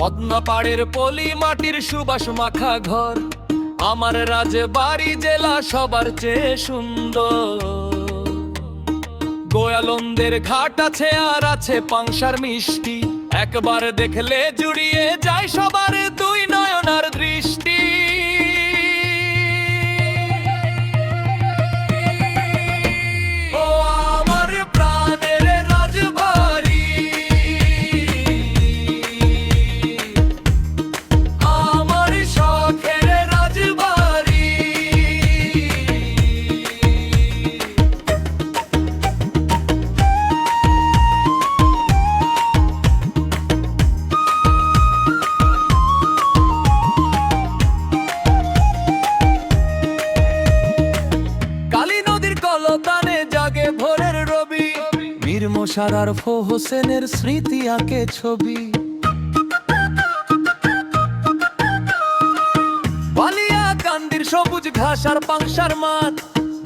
পদ্মা পাড়ের পলি মাটির সুবাস মাখা ঘর, আমার রাজবাড়ি জেলা সবার চেয়ে সুন্দর। গোয়ালন্দের ঘাট আছে আর আছে পাংশার মিষ্টি, একবার দেখলে জুড়িয়ে যায় সবার দুই নয়নার দৃষ্টি। ও আমার প্রাণের রাজবাড়ি, আমার শখের রাজবাড়ি। কালী নদীর কলতানে জাগে ভোরের রবি, মীর মোশাররফ হোসেনের স্মৃতি আঁকে ছবি। বালিয়া কান্দির সবুজ ঘাস আর পাংশার মাঠ,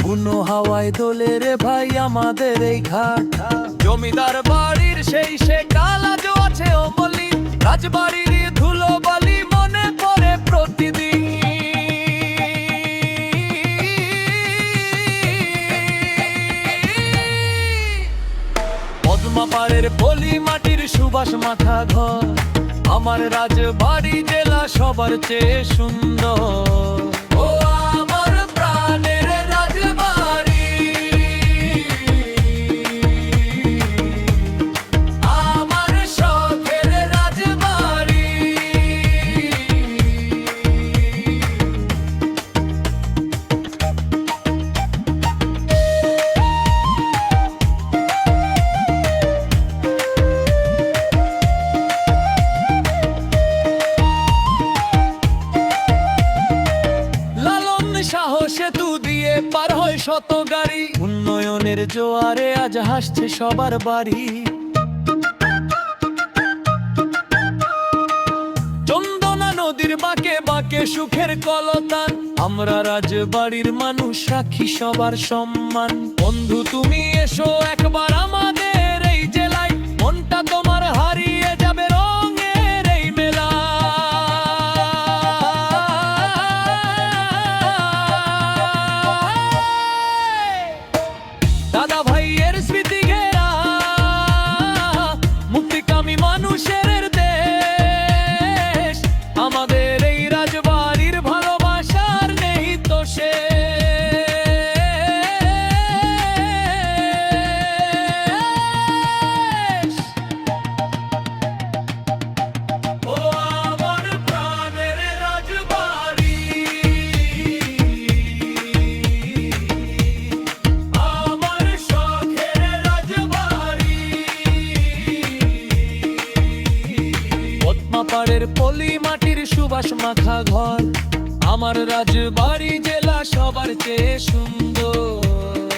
বুনো হাওয়ায় দোলে রে ভাই আমাদের এই ঘাট। জমিদার বাড়ির সেই সে কালাজও আছে অমলি, রাজবাড়ির ধুলো বালি মনে পড়ে প্রতিদিন। পদ্মা পাড়ের পলি মাটির সুবাস মাখা ঘর, আমার রাজবাড়ি জেলা সবার চেয়ে সুন্দর। ও আমার প্রাণের রাজবাড়ি, আমার শখের রাজবাড়ি। সেতু দিয়ে পার হয় শত গাড়ি, উন্নয়নের জোয়ারে আজ হাসছে সবার বাড়ি। চন্দনা নদীর বাঁকে বাঁকে সুখের কলতান, আমরা রাজবাড়ির মানুষ রাখি সবার সম্মান। বন্ধু তুমি এসো একবার আমাদের এই জেলায়, মনটা তোমার হারিয়ে যাবে রঙের এই মেলা। দাদা ভাইয়ের স্মৃতি ঘেরা মুক্তিকামী মানুষের দেশ, আমাদের এই রাজবাড়ির ভালোবাসার নেই তো শেষ। ও আমার প্রাণের রাজবাড়ি, আমার শখের রাজবাড়ি। পদ্মা পাড়ের পলি মাটির সুবাস মাখা ঘর, আমার রাজবাড়ি জেলা সবার চেয়ে সুন্দর।